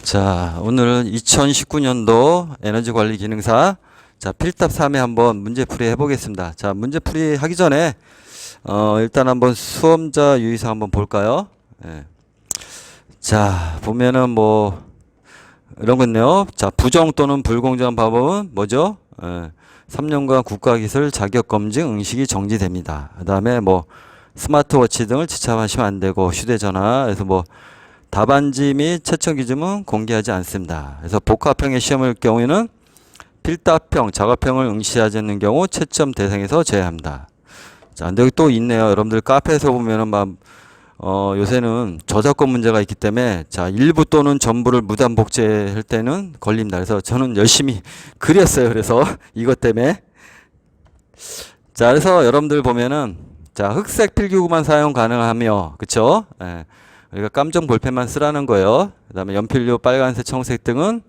자, 오늘은 2019년도 에너지 관리 기능사 필답 3에 한번 문제풀이 해보겠습니다. 자, 문제풀이 하기 전에 일단 한번 수험자 유의사 한번 볼까요? 예. 자, 보면은 뭐 이런 거 있네요. 자, 부정 또는 불공정한 방법은 뭐죠? 3년간 국가기술 자격검증 응시기 정지됩니다. 그 다음에 뭐 스마트워치 등을 지참하시면 안 되고, 휴대전화, 그래서 뭐 답안지 및 채점 기준은 공개하지 않습니다. 그래서 복합형의 시험일 경우에는 필답형, 작업형을 응시하지 않는 경우 채점 대상에서 제외합니다. 자, 근데 여기 또 있네요. 여러분들 카페에서 보면은 막 요새는 저작권 문제가 있기 때문에 자, 일부 또는 전부를 무단 복제할 때는 걸립니다. 그래서 저는 열심히 그렸어요. 그래서 이것 때문에. 자, 그래서 여러분들 보면은 자, 흑색 필기구만 사용 가능하며, 그쵸? 예. 우리가 깜정 볼펜만 쓰라는 거예요. 그 다음에 연필료 빨간색, 청색 등은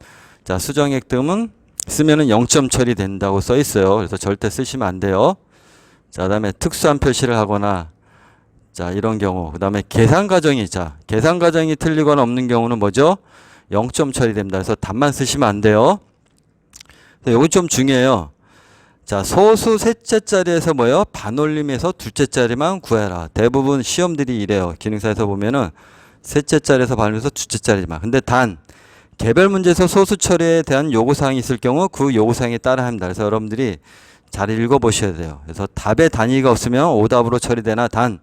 자, 수정액 등은 쓰면은 0점 처리된다고 써 있어요. 그래서 절대 쓰시면 안 돼요. 자, 그 다음에 특수한 표시를 하거나 자, 이런 경우. 그 다음에 계산 과정이 계산 과정이 틀리거나 없는 경우는 뭐죠? 0점 처리됩니다. 그래서 답만 쓰시면 안 돼요. 이건 좀 중요해요. 자, 소수 셋째 자리에서 뭐예요? 반올림에서 둘째 자리만 구해라. 대부분 시험들이 이래요. 기능사에서 보면은 셋째 자리에서 반올림에서 둘째 자리만. 근데 단 개별 문제에서 소수 처리에 대한 요구사항이 있을 경우 그 요구사항에 따라 합니다. 그래서 여러분들이 잘 읽어보셔야 돼요. 그래서 답의 단위가 없으면 오답으로 처리되나, 단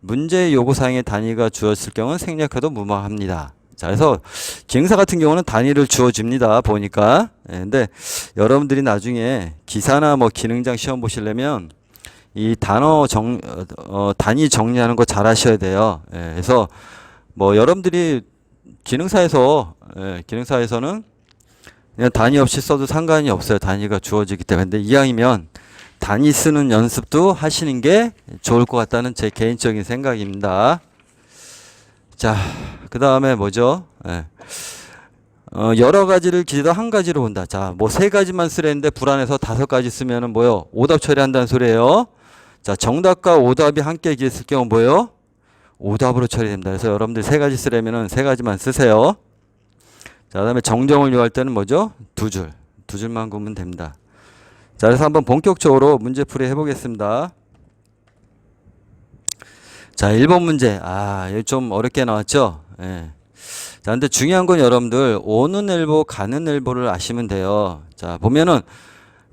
문제의 요구사항의 단위가 주어졌을 경우는 생략해도 무방합니다. 자, 그래서 기능사 같은 경우는 단위를 주어집니다. 보니까. 예, 근데 여러분들이 나중에 기사나 뭐 기능장 시험 보시려면 이 단어 단위 정리하는 거 잘 하셔야 돼요. 예, 그래서 뭐 여러분들이 기능사에서는 그냥 단위 없이 써도 상관이 없어요. 단위가 주어지기 때문에. 근데 이왕이면 단위 쓰는 연습도 하시는 게 좋을 것 같다는 제 개인적인 생각입니다. 자, 그 다음에 뭐죠? 예. 여러 가지를 기재도 한 가지로 본다. 자, 뭐 세 가지만 쓰랬는데 불안해서 5가지 쓰면은 뭐요? 오답 처리한다는 소리예요. 자, 정답과 오답이 함께 기재했을 경우 뭐요? 오답으로 처리됩니다. 그래서 여러분들 3가지 쓰려면은 3가지만 쓰세요. 자, 그 다음에 정정을 요할 때는 뭐죠? 2줄. 2줄만 구면 됩니다. 자, 그래서 한번 본격적으로 문제풀이 해보겠습니다. 자, 1번 문제. 여기 좀 어렵게 나왔죠? 예. 자, 근데 중요한 건 여러분들, 오는 엘보, 가는 엘보를 아시면 돼요. 자, 보면은,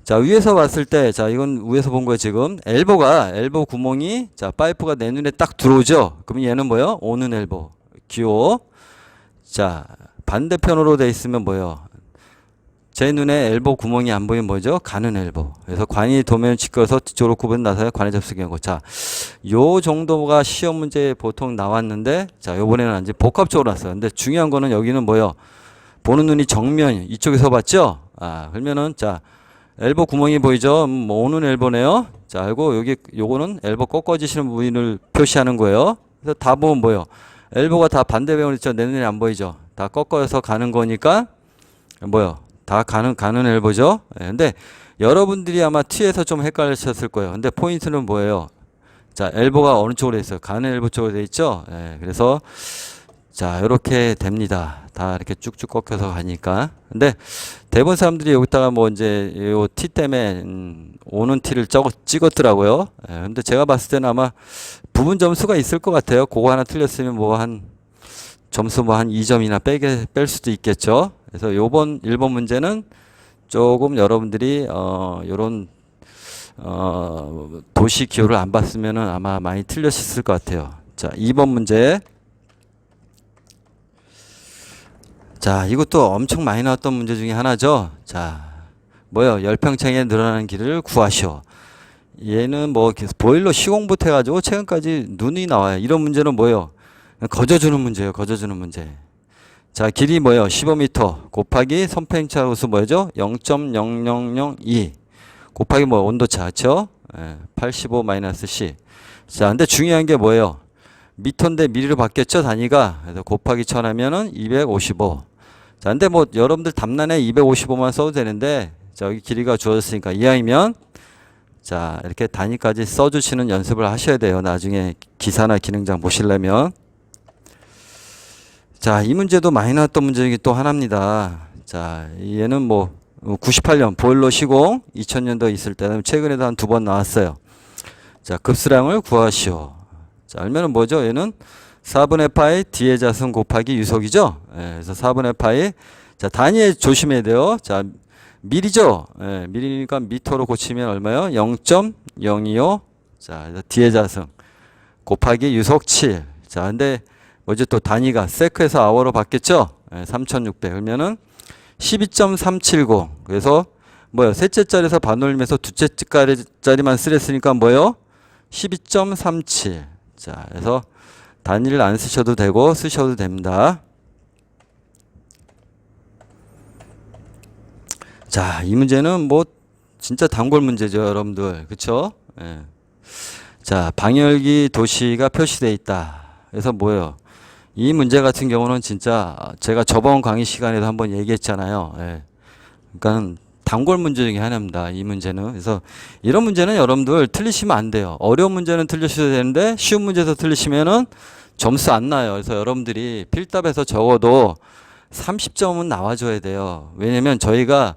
자, 위에서 봤을 때, 자, 이건 위에서 본 거예요, 지금. 엘보 구멍이, 자, 파이프가 내 눈에 딱 들어오죠? 그럼 얘는 뭐예요? 오는 엘보. 기호. 자, 반대편으로 돼 있으면 뭐예요? 제 눈에 엘보 구멍이 안 보이면 뭐죠? 가는 엘보. 그래서 관이 도면을 짚어서 뒤쪽으로 구분 나서야 관에 접속한 거. 자, 요 정도가 시험 문제에 보통 나왔는데, 자, 요번에는 이제 복합적으로 왔어요. 근데 중요한 거는 여기는 뭐예요? 보는 눈이 정면, 이쪽에서 봤죠? 그러면은, 자, 엘보 구멍이 보이죠? 뭐 오는 엘보네요? 자, 알고, 요거는 엘보 꺾어지시는 부분을 표시하는 거예요. 그래서 다 보면 뭐예요? 엘보가 다 반대 방향으로 있죠? 내 눈에 안 보이죠? 다 꺾어서 가는 거니까, 뭐예요? 다 가는 엘보죠. 예, 근데 여러분들이 아마 T에서 좀 헷갈리셨을 거예요. 근데 포인트는 뭐예요? 자, 엘보가 어느 쪽으로 돼 있어요? 가는 엘보 쪽으로 돼 있죠. 예, 그래서 자, 이렇게 됩니다. 다 이렇게 쭉쭉 꺾여서 가니까. 근데 대부분 사람들이 여기다가 뭐 이제 요 T 때문에 오는 T를 찍었더라고요. 예, 근데 제가 봤을 때는 아마 부분 점수가 있을 것 같아요. 그거 하나 틀렸으면 뭐 한 점수 뭐 한 2점이나 뺄 수도 있겠죠. 그래서 요번 1번 문제는 조금 여러분들이 요런 도시 기호를 안 봤으면은 아마 많이 틀렸을 것 같아요. 자, 2번 문제. 자, 이것도 엄청 많이 나왔던 문제 중에 하나죠. 자, 뭐요? 열평창에 늘어나는 길을 구하시오. 얘는 뭐 보일러 시공부터 해가지고 최근까지 눈이 나와요. 이런 문제는 뭐예요? 거저주는 문제예요. 거저주는 문제. 자, 길이 뭐예요? 15m 곱하기 선팽차 호수 뭐죠? 0.0002 곱하기 뭐 온도차, 그렇죠? 85 마이너스 C. 자, 근데 중요한 게 뭐예요? 미터인데 미리로 바뀌었죠, 단위가. 그래서 곱하기 1000 하면은 255. 자, 근데 뭐 여러분들 답란에 255만 써도 되는데, 자, 여기 길이가 주어졌으니까 이왕이면 자, 이렇게 단위까지 써주시는 연습을 하셔야 돼요. 나중에 기사나 기능장 보시려면. 자, 이 문제도 많이 나왔던 문제 중에 또 하나입니다. 자, 얘는 뭐 98년 보일러 시공 2000년도 있을 때는 최근에도 한 2번 나왔어요. 자, 급수량을 구하시오. 자, 알면은 뭐죠? 얘는 4분의 파이 D의 자승 곱하기 유속이죠. 예, 그래서 4분의 파이. 자, 단위에 조심해야 돼요. 자, 미리죠. 예, 미리니까 미터로 고치면 얼마요? 0.025. 자, 그래서 D의 자승 곱하기 유속 7. 자, 근데 뭐죠? 또 단위가 세크에서 아워로 바뀌었죠? 예, 3600. 그러면은 12.370. 그래서 뭐요? 셋째 자리에서 반올림해서 둘째 자리만 쓰랬으니까 뭐요? 12.37. 자, 그래서 단위를 안 쓰셔도 되고 쓰셔도 됩니다. 자, 이 문제는 뭐 진짜 단골 문제죠, 여러분들. 그쵸? 예. 자, 방열기 도시가 표시되어 있다. 그래서 뭐예요? 이 문제 같은 경우는 진짜 제가 저번 강의 시간에도 한번 얘기했잖아요. 예. 그러니까 단골 문제 중에 하나입니다. 이 문제는. 그래서 이런 문제는 여러분들 틀리시면 안 돼요. 어려운 문제는 틀리셔도 되는데 쉬운 문제에서 틀리시면은 점수 안 나요. 그래서 여러분들이 필답에서 적어도 30점은 나와줘야 돼요. 왜냐면 저희가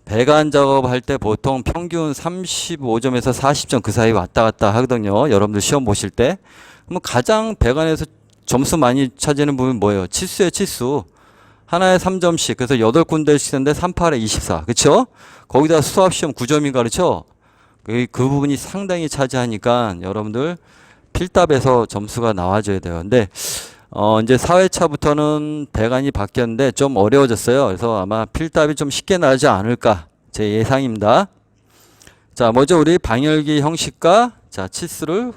배관 작업할 때 보통 평균 35점에서 40점 그 사이 왔다 갔다 하거든요. 여러분들 시험 보실 때. 그러면 가장 배관에서 점수 많이 차지하는 부분이 뭐예요? 치수예요, 치수. 하나에 3점씩. 그래서 8군데를 치는데 38에 24. 그쵸? 거기다 수학시험 9점인가 그렇죠? 그 부분이 상당히 차지하니까 여러분들 필답에서 점수가 나와줘야 돼요. 근데 이제 4회차부터는 배관이 바뀌었는데 좀 어려워졌어요. 그래서 아마 필답이 좀 쉽게 나지 않을까 제 예상입니다. 자, 먼저 우리 방열기 형식과 자, 치수를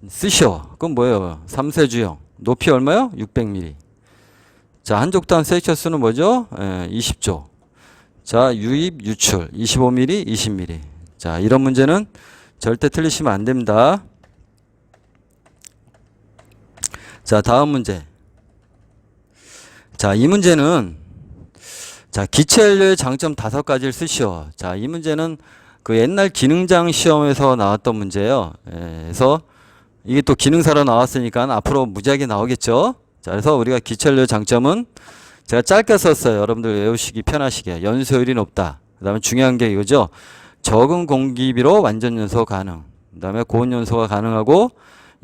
쓰셔. 그건 뭐예요? 3세주형. 높이 얼마요? 600mm. 자, 한족단 섹션수는 뭐죠? 20조. 자, 유입, 유출 25mm, 20mm. 자, 이런 문제는 절대 틀리시면 안 됩니다. 자, 다음 문제. 자, 이 문제는 자, 기체연료의 장점 5가지를 쓰시오. 자, 이 문제는 그 옛날 기능장 시험에서 나왔던 문제예요. 그래서 이게 또 기능사로 나왔으니까 앞으로 무지하게 나오겠죠. 자, 그래서 우리가 기체연료의 장점은 제가 짧게 썼어요. 여러분들 외우시기 편하시게. 연소율이 높다. 그 다음에 중요한 게 이거죠. 적은 공기비로 완전 연소 가능. 그 다음에 고온 연소가 가능하고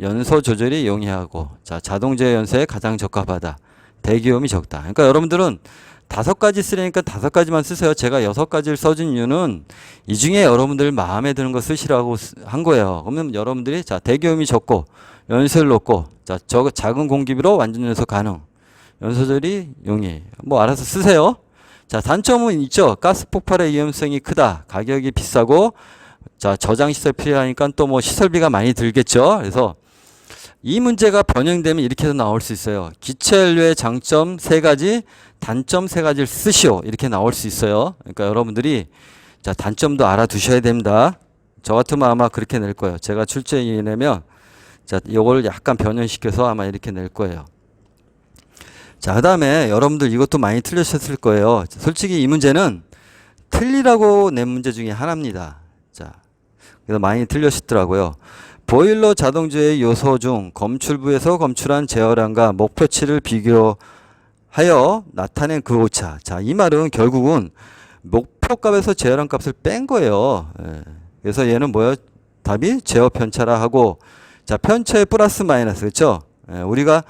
연소 조절이 용이하고 자, 자동 제어 연소에 가장 적합하다. 대기오염이 적다. 그러니까 여러분들은 5가지 쓰려니까 5가지만 쓰세요. 제가 6가지를 써준 이유는 이 중에 여러분들 마음에 드는 거 쓰시라고 한 거예요. 그러면 여러분들이 자, 대기오염이 적고 연소율 높고 자, 작은 공기비로 완전 연소 가능. 연소 조절이 용이. 뭐 알아서 쓰세요. 자, 단점은 있죠. 가스 폭발의 위험성이 크다. 가격이 비싸고 자, 저장 시설 필요하니까 또 뭐 시설비가 많이 들겠죠. 그래서 이 문제가 변형되면 이렇게 해서 나올 수 있어요. 기체연료의 장점 3가지, 단점 3가지를 쓰시오. 이렇게 나올 수 있어요. 그러니까 여러분들이 자, 단점도 알아두셔야 됩니다. 저 같으면 아마 그렇게 낼 거예요. 제가 출제에 내면 자, 요걸 약간 변형시켜서 아마 이렇게 낼 거예요. 자, 그 다음에 여러분들 이것도 많이 틀리셨을 거예요. 솔직히 이 문제는 틀리라고 낸 문제 중에 하나입니다. 자, 그래서 많이 틀렸더라고요. 보일러 자동제의 요소 중 검출부에서 검출한 제어량과 목표치를 비교하여 나타낸 그 오차. 자, 이 말은 결국은 목표값에서 제어량 값을 뺀 거예요. 그래서 얘는 뭐예요? 답이 제어 편차라 하고 자, 편차의 플러스 마이너스. 그렇죠? 우리가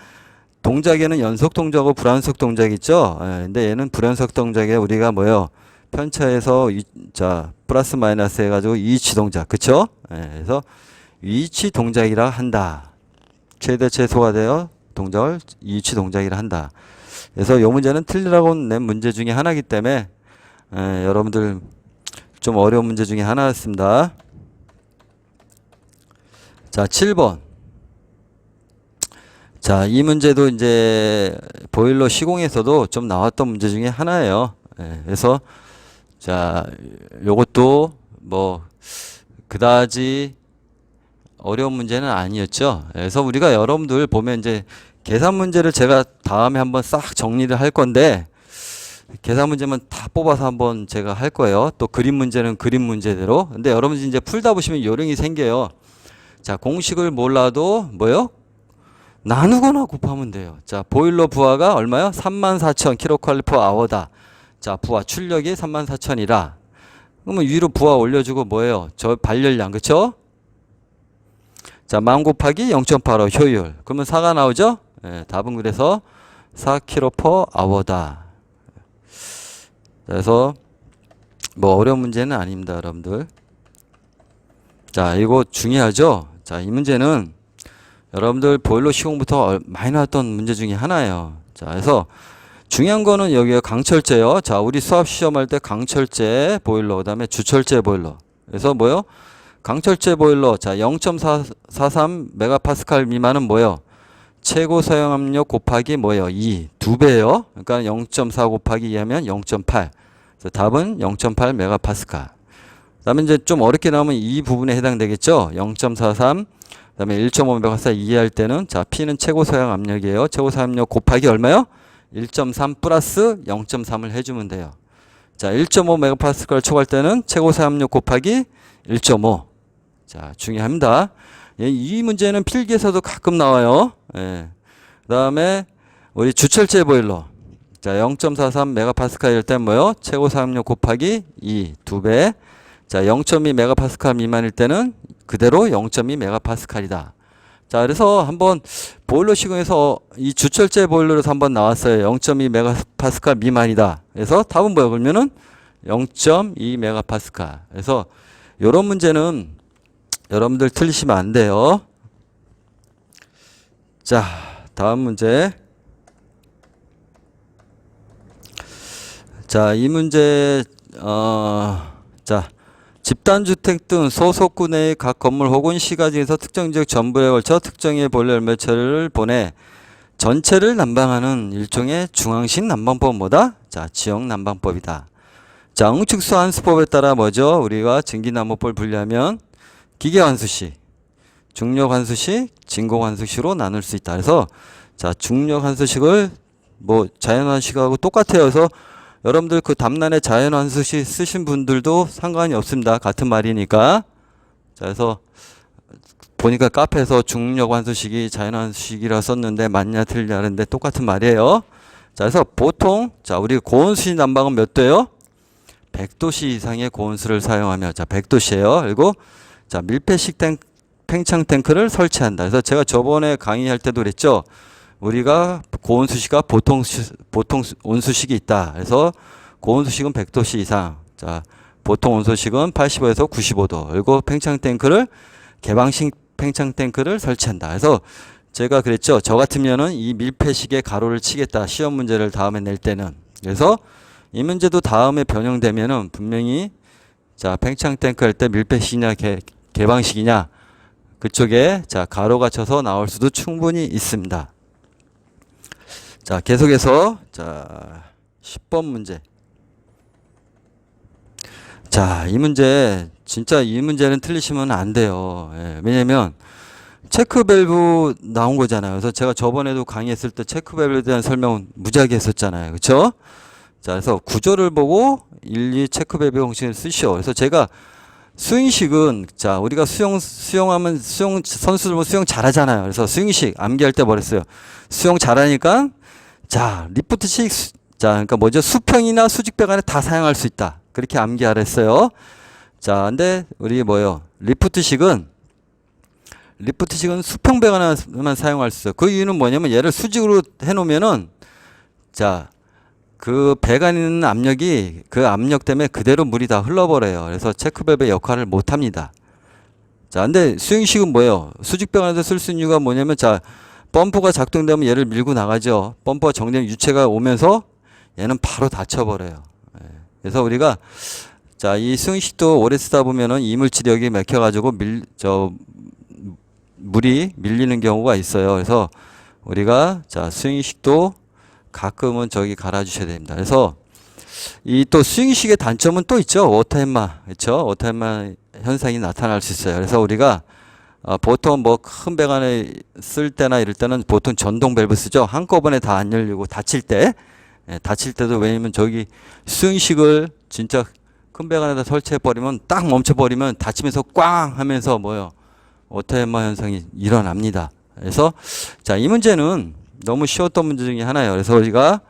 동작에는 연속 동작하고 불연속 동작이 있죠? 근데 얘는 불연속 동작에 우리가 뭐예요? 편차에서 자, 플러스 마이너스 해가지고 이치 동작. 그쵸? 그래서 이치 동작이라 한다. 최대 최소가 되어 동작을 이치 동작이라 한다. 그래서 이 문제는 틀리라고 낸 문제 중에 하나이기 때문에 여러분들 좀 어려운 문제 중에 하나였습니다. 자, 7번. 자, 이 문제도 이제 보일러 시공에서도 좀 나왔던 문제 중에 하나예요. 그래서 자, 요것도 뭐 그다지 어려운 문제는 아니었죠. 그래서 우리가 여러분들 보면 이제 계산 문제를 제가 다음에 한번 싹 정리를 할 건데 계산 문제만 다 뽑아서 한번 제가 할 거예요. 또 그림 문제는 그림 문제대로. 근데 여러분들 이제 풀다 보시면 요령이 생겨요. 자, 공식을 몰라도 뭐요? 나누거나 곱하면 돼요. 자, 보일러 부하가 얼마요? 34,000 kcal/h다. 자, 부하 출력이 34,000이라. 그러면 위로 부하 올려주고 뭐예요? 저 발열량, 그쵸? 자, 10,000 곱하기 0.85 효율. 그러면 4가 나오죠? 예, 답은 그래서 4kcal/h다. 그래서 뭐 어려운 문제는 아닙니다, 여러분들. 자, 이거 중요하죠? 자, 이 문제는 여러분들 보일러 시공부터 많이 나왔던 문제 중에 하나예요. 자, 그래서 중요한 거는 여기에 강철제요. 자, 우리 수압 시험할 때 강철제 보일러, 그 다음에 주철제 보일러. 그래서 뭐요? 강철제 보일러. 자, 0.43 메가파스칼 미만은 뭐요? 최고 사용 압력 곱하기 뭐예요? 2. 2배요. 그러니까 0.4 곱하기 2 하면 0.8. 그래서 답은 0.8 메가파스칼. 그 다음에 이제 좀 어렵게 나오면 이 부분에 해당되겠죠? 0.43. 그 다음에 1.5 메가파스칼 이해할 때는, 자, P는 최고 사용 압력이에요. 최고 사용 압력 곱하기 얼마요? 1.3 플러스 0.3을 해주면 돼요. 자, 1.5 메가파스칼 초과할 때는 최고 사용 압력 곱하기 1.5. 자, 중요합니다. 예, 이 문제는 필기에서도 가끔 나와요. 예. 그 다음에 우리 주철제 보일러. 자, 0.43 메가파스칼일 때 뭐요? 최고 사용력 곱하기 2, 2배. 자, 0.2 메가파스칼 미만일 때는 그대로 0.2 메가파스칼이다. 자, 그래서 한번 보일러 시공에서 이 주철제 보일러에서 한번 나왔어요. 0.2 메가파스칼 미만이다. 그래서 답은 뭐예요? 그러면은 0.2 메가파스칼. 그래서 이런 문제는 여러분들 틀리시면 안 돼요. 자, 다음 문제. 자, 이 문제, 자, 집단주택 등 소속구 내의 각 건물 혹은 시가 중에서 특정 지역 전부에 걸쳐 특정의 보일러 열매체를 보내 전체를 난방하는 일종의 중앙식 난방법은 뭐다? 자, 지역 난방법이다. 자, 응축수 환수법에 따라 뭐죠? 우리가 증기난방법을 분리하면 기계 환수식, 중력 환수식, 진공 환수식으로 나눌 수 있다. 그래서 자, 중력 환수식을 뭐 자연 환수식하고 똑같아요. 그래서 여러분들 그 담란에 자연 환수식 쓰신 분들도 상관이 없습니다. 같은 말이니까. 자, 그래서 보니까 카페에서 중력 환수식이 자연 환수식이라 썼는데 맞냐 틀리냐 하는데 똑같은 말이에요. 자, 그래서 보통 자, 우리 고온수식 난방은 몇 도예요? 100도씨 이상의 고온수를 사용하며, 자, 100도씨예요. 그리고 자, 밀폐식 팽창 탱크를 설치한다. 그래서 제가 저번에 강의할 때도 그랬죠. 우리가 고온수식과 보통 온수식이 있다. 그래서 고온수식은 100도씨 이상, 자, 보통 온수식은 85에서 95도. 그리고 팽창 탱크를 개방식 팽창 탱크를 설치한다. 그래서 제가 그랬죠. 저 같으면은 이 밀폐식의 가로를 치겠다. 시험 문제를 다음에 낼 때는. 그래서 이 문제도 다음에 변형되면은 분명히 자, 팽창 탱크 할 때 밀폐식이냐 개방식이냐 그쪽에 자, 가로가 쳐서 나올 수도 충분히 있습니다. 자, 계속해서 자, 10번 문제. 자, 이 문제 진짜 이 문제는 틀리시면 안 돼요. 예, 왜냐면 체크 밸브 나온 거잖아요. 그래서 제가 저번에도 강의했을 때 체크 밸브에 대한 설명은 무지하게 했었잖아요. 그렇죠? 자, 그래서 구조를 보고 일일이 체크 밸브 형식을 쓰시오. 그래서 제가 스윙식은 자, 우리가 수영하면 선수들 뭐 수영 잘하잖아요. 그래서 스윙식 암기할 때 뭐랬어요? 수영 잘하니까 자, 리프트식 자, 그러니까 뭐죠? 수평이나 수직배관에 다 사용할 수 있다. 그렇게 암기하랬어요. 자, 근데 우리 뭐요? 리프트식은 수평배관에만 사용할 수 있어요. 그 이유는 뭐냐면 얘를 수직으로 해놓으면은 자, 그 배관에 있는 압력이 그 압력 때문에 그대로 물이 다 흘러버려요. 그래서 체크밸브의 역할을 못 합니다. 자, 근데 스윙식은 뭐예요? 수직배관에서 쓸 수 있는 이유가 뭐냐면 자, 펌프가 작동되면 얘를 밀고 나가죠. 펌프가 정되면 유체가 오면서 얘는 바로 닫혀버려요. 그래서 우리가 자, 이 스윙식도 오래 쓰다 보면은 이물질력이 막혀가지고 물이 밀리는 경우가 있어요. 그래서 우리가 자, 스윙식도 가끔은 저기 갈아주셔야 됩니다. 그래서 이 또 스윙식의 단점은 또 있죠. 오타엠마, 그렇죠? 오타엠마 현상이 나타날 수 있어요. 그래서 우리가 보통 뭐 큰 배관을 쓸 때나 이럴 때는 보통 전동 밸브 쓰죠. 한꺼번에 다 안 열리고 닫힐 때도 왜냐면 저기 스윙식을 진짜 큰 배관에다 설치해 버리면 딱 멈춰 버리면 닫히면서 꽝 하면서 뭐요? 오타엠마 현상이 일어납니다. 그래서 자, 이 문제는 너무 쉬웠던 문제 중에 하나예요. 그래서 우리가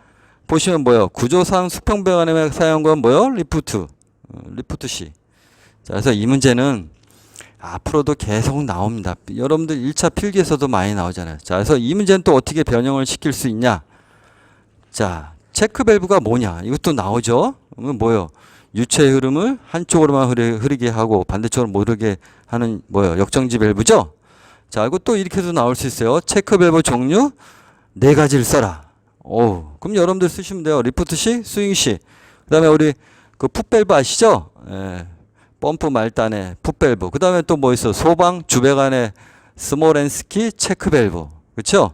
보시면 뭐예요? 구조상 수평배관에 사용한 건 뭐예요? 리프트 C. 자, 그래서 이 문제는 앞으로도 계속 나옵니다. 여러분들 1차 필기에서도 많이 나오잖아요. 자, 그래서 이 문제는 또 어떻게 변형을 시킬 수 있냐? 자, 체크 밸브가 뭐냐? 이것도 나오죠? 그러면 뭐예요? 유체의 흐름을 한쪽으로만 흐르게 하고 반대쪽으로 못 흐르게 하는 뭐예요? 역정지 밸브죠? 자, 이거 또 이렇게도 나올 수 있어요. 체크 밸브 종류 4가지를 써라. 오, 그럼 여러분들 쓰시면 돼요. 리프트 C, 스윙 C. 그 다음에 우리 그 풋밸브 아시죠? 예, 펌프 말단에 풋밸브. 그 다음에 또 뭐 있어? 소방 주배관에 스모렌스키 체크 밸브. 그쵸?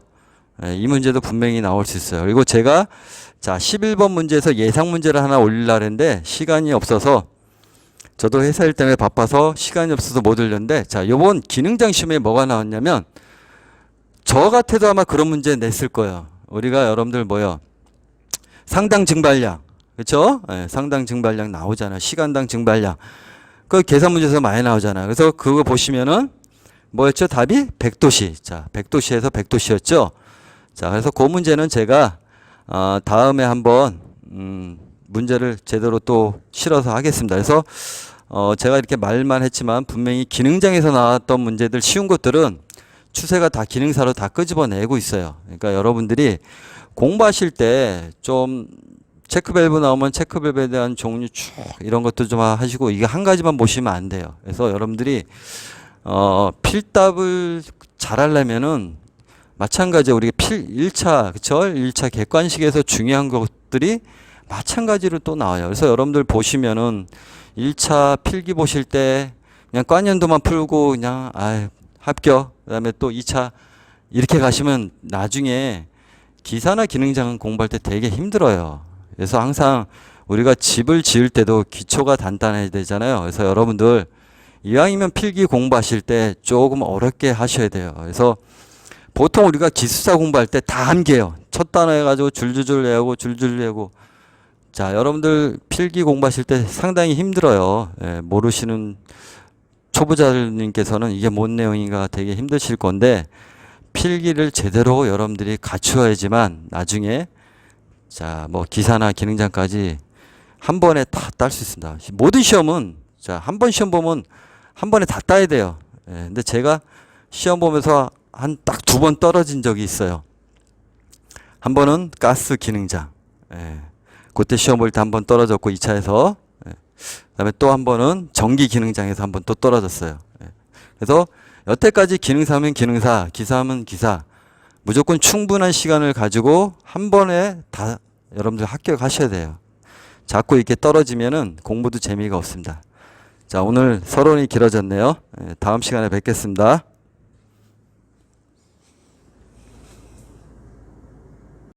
예, 이 문제도 분명히 나올 수 있어요. 그리고 제가 자, 11번 문제에서 예상 문제를 하나 올리려고 했는데 시간이 없어서 저도 회사 일 때문에 바빠서 시간이 없어서 못 올렸는데 자, 요번 기능장 시험에 뭐가 나왔냐면 저 같아도 아마 그런 문제 냈을 거예요. 우리가 여러분들 뭐요? 상당 증발량. 그쵸? 예, 상당 증발량 나오잖아요. 시간당 증발량. 그 계산 문제에서 많이 나오잖아요. 그래서 그거 보시면은 뭐였죠? 답이 100도씨. 자, 100도씨에서 100도씨였죠? 자, 그래서 그 문제는 제가 다음에 한번 문제를 제대로 또 실어서 하겠습니다. 그래서 제가 이렇게 말만 했지만 분명히 기능장에서 나왔던 문제들 쉬운 것들은 추세가 다 기능사로 다 끄집어내고 있어요. 그러니까 여러분들이 공부하실 때 좀 체크 밸브 나오면 체크 밸브에 대한 종류 쭉 이런 것도 좀 하시고 이게 한 가지만 보시면 안 돼요. 그래서 여러분들이 필답을 잘 하려면은 마찬가지로 우리가 1차, 그쵸? 1차 객관식에서 중요한 것들이 마찬가지로 또 나와요. 그래서 여러분들 보시면은 1차 필기 보실 때 그냥 꽈년도만 풀고 그냥, 합격. 그 다음에 또 2차 이렇게 가시면 나중에 기사나 기능장 공부할 때 되게 힘들어요. 그래서 항상 우리가 집을 지을 때도 기초가 단단해야 되잖아요. 그래서 여러분들 이왕이면 필기 공부하실 때 조금 어렵게 하셔야 돼요. 그래서 보통 우리가 기술사 공부할 때 다 암기해요. 첫 단어 해가지고 줄줄줄 외우고 줄줄 외우고. 자, 여러분들 필기 공부하실 때 상당히 힘들어요. 예, 모르시는 초보자님께서는 이게 뭔 내용인가 되게 힘드실 건데 필기를 제대로 여러분들이 갖추어야지만 나중에 자, 뭐 기사나 기능장까지 한 번에 다 딸 수 있습니다. 모든 시험은 자, 한 번 시험 보면 한 번에 다 따야 돼요. 예, 근데 제가 시험 보면서 한 딱 2번 떨어진 적이 있어요. 한 번은 가스 기능장. 예, 그때 시험 볼 때 한 번 떨어졌고 2차에서 예, 그다음에 또 한 번은 전기 기능장에서 한 번 또 떨어졌어요. 예, 그래서 여태까지 기능사면 기능사, 기사하면 기사. 무조건 충분한 시간을 가지고 한 번에 다 여러분들 합격하셔야 돼요. 자꾸 이렇게 떨어지면은 공부도 재미가 없습니다. 자, 오늘 서론이 길어졌네요. 다음 시간에 뵙겠습니다.